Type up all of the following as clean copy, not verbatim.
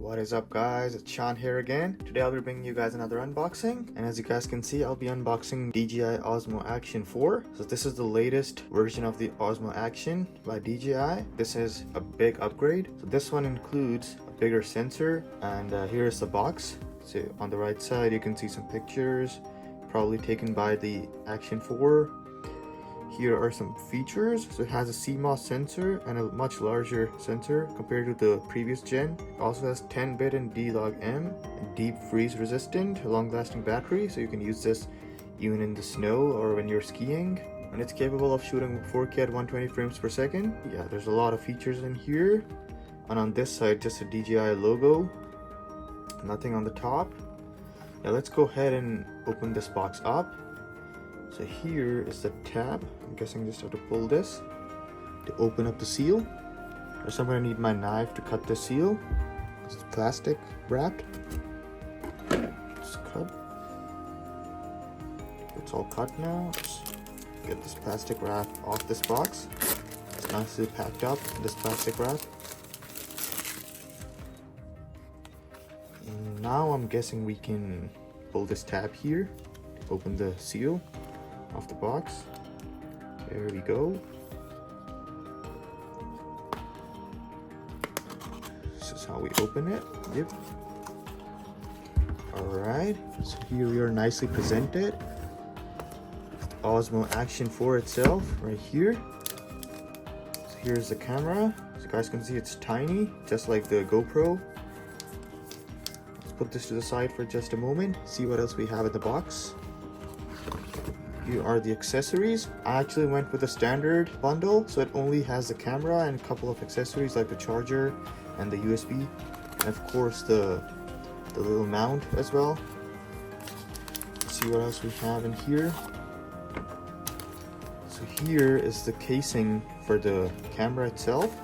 What is up guys, it's Sean here again. Today I'll be bringing you guys another unboxing, and as you guys can see, I'll be unboxing DJI Osmo Action 4. So this is the latest version of the Osmo Action by DJI. This is a big upgrade. So this one includes a bigger sensor, and here is the box. So on the right side you can see some pictures probably taken by the Action 4. Here are some features. So it has a CMOS sensor and a much larger sensor compared to the previous gen. It also has 10-bit and D-Log-M, deep freeze resistant, long-lasting battery, so you can use this even in the snow or when you're skiing. And it's capable of shooting 4K at 120 frames per second. Yeah, there's a lot of features in here. And on this side, just a DJI logo. Nothing on the top. Now let's go ahead and open this box up. So here is the tab. I'm guessing I just have to pull this to open up the seal. So I'm gonna need my knife to cut the seal. It's plastic wrapped. Just cut. It's all cut now. Let's get this plastic wrap off this box. It's nicely packed up in this plastic wrap. And now I'm guessing we can pull this tab here to open the seal off the box. There we go. This is how we open it. Yep. Alright, so here we are nicely presented. Osmo Action 4 itself, right here. So here's the camera. So you guys can see it's tiny, just like the GoPro. Let's put this to the side for just a moment, see what else we have in the box. Here are the accessories. I actually went with a standard bundle, so it only has the camera and a couple of accessories like the charger and the USB, and of course the little mount as well. Let's see what else we have in here. So here is the casing for the camera itself.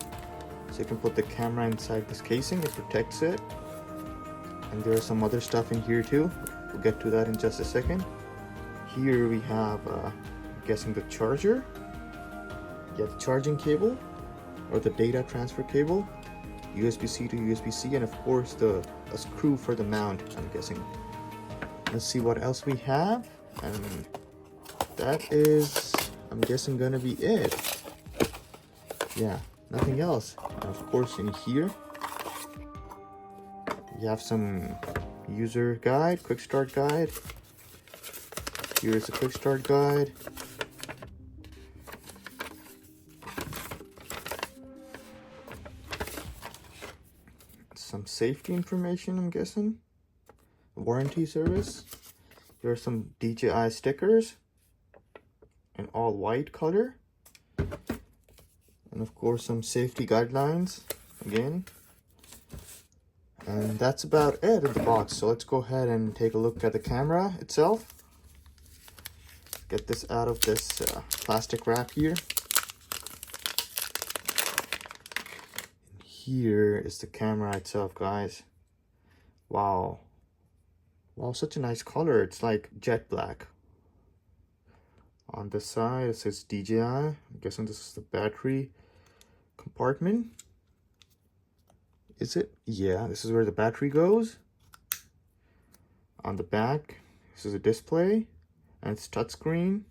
So you can put the camera inside this casing, it protects it. And there are some other stuff in here too. We'll get to that in just a second. Here we have, I'm guessing the charger. Yeah, the charging cable or the data transfer cable, USB-C to USB-C, and of course a screw for the mount, I'm guessing. Let's see what else we have, and that is, I'm guessing, gonna be it. Yeah, nothing else. And of course in here you have some user guide, quick start guide. Here's a quick start guide. Some safety information, I'm guessing. Warranty service. Here are some DJI stickers in all white color. And of course some safety guidelines again. And that's about it in the box. So let's go ahead and take a look at the camera itself. Get this out of this plastic wrap here. And here is the camera itself, guys. Wow. Wow, such a nice color. It's like jet black. On this side it says DJI. I'm guessing this is the battery compartment. Is it? Yeah, this is where the battery goes. On the back, this is a display. And it's touchscreen.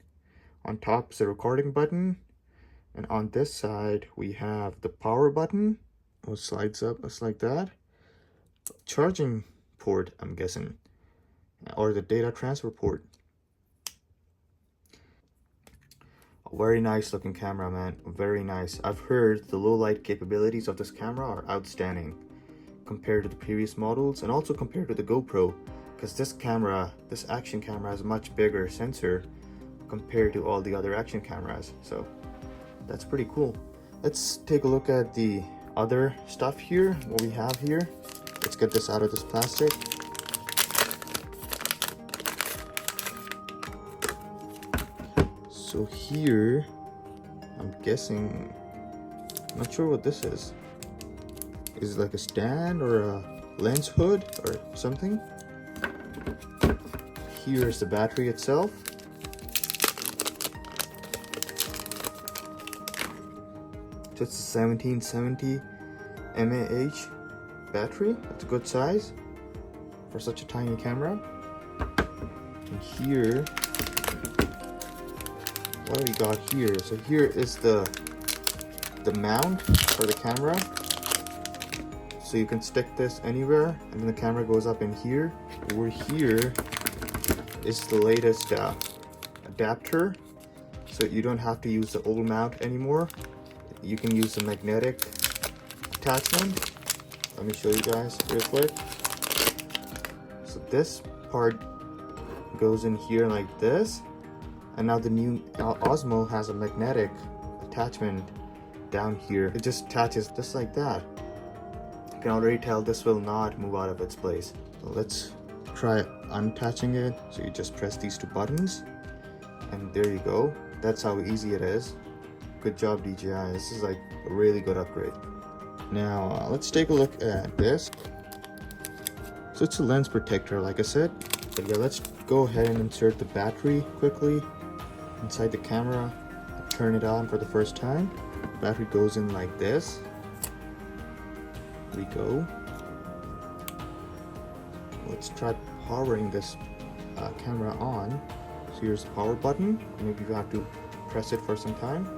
On top is a recording button, and on this side we have the power button. It slides up just like that. Charging port, I'm guessing, or the data transfer port. A very nice looking camera, man. Very nice. I've heard the low light capabilities of this camera are outstanding compared to the previous models, and also compared to the GoPro. Because this camera, this action camera, has a much bigger sensor compared to all the other action cameras. So that's pretty cool. Let's take a look at the other stuff here, what we have here. Let's get this out of this plastic. So here, I'm guessing, I'm not sure what this is. Is it like a stand or a lens hood or something? Here's the battery itself. Just 1770 mAh battery. It's a good size for such a tiny camera. And here, what do we got here? So here is the mount for the camera. So you can stick this anywhere, and then the camera goes up in here. Over here is the latest adapter, so you don't have to use the old mount anymore. You can use the magnetic attachment. Let me show you guys real quick. So this part goes in here like this, and now the new Osmo has a magnetic attachment down here. It just attaches just like that. You can already tell this will not move out of its place. So let's try unattaching it. So you just press these two buttons, and there you go. That's how easy it is. Good job, DJI. This is like a really good upgrade. Now let's take a look at this. So it's a lens protector, like I said. But yeah, let's go ahead and insert the battery quickly inside the camera. Turn it on for the first time. Battery goes in like this. There we go. Let's try powering this camera on. So here's the power button. Maybe you have to press it for some time.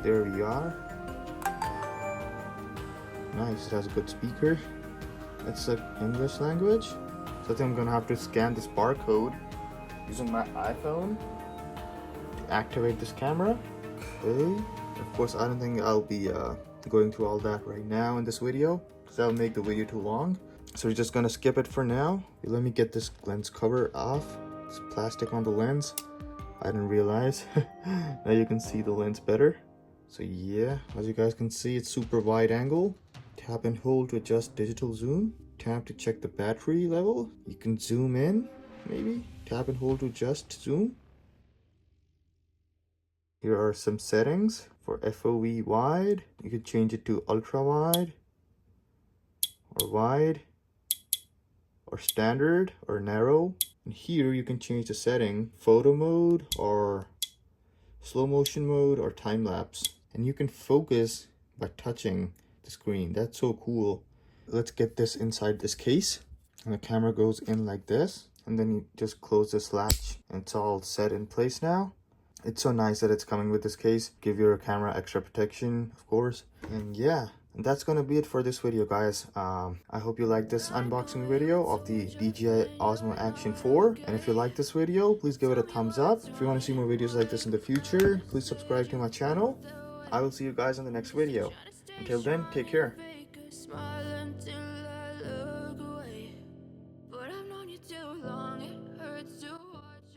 There we are. Nice, it has a good speaker. It's the English language. So I think I'm gonna have to scan this barcode using my iPhone to activate this camera. Okay. Of course, I don't think I'll be going through all that right now in this video, because that'll make the video too long. So we're just gonna skip it for now. Let me get this lens cover off. It's plastic on the lens. I didn't realize. Now you can see the lens better. So yeah, as you guys can see, it's super wide angle. Tap and hold to adjust digital zoom. Tap to check the battery level. You can zoom in, maybe. Tap and hold to adjust zoom. Here are some settings for FOV wide. You can change it to ultra wide, or standard, or narrow. And here you can change the setting, photo mode, or slow motion mode, or time lapse. And you can focus by touching the screen. That's so cool. Let's get this inside this case. And the camera goes in like this. And then you just close this latch, and it's all set in place now. It's so nice that it's coming with this case. Give your camera extra protection, of course. And yeah, and that's gonna be it for this video, guys. I hope you liked this unboxing video of the DJI Osmo Action 4. And if you like this video, please give it a thumbs up. If you want to see more videos like this in the future, please subscribe to my channel. I will see you guys in the next video. Until then, take care.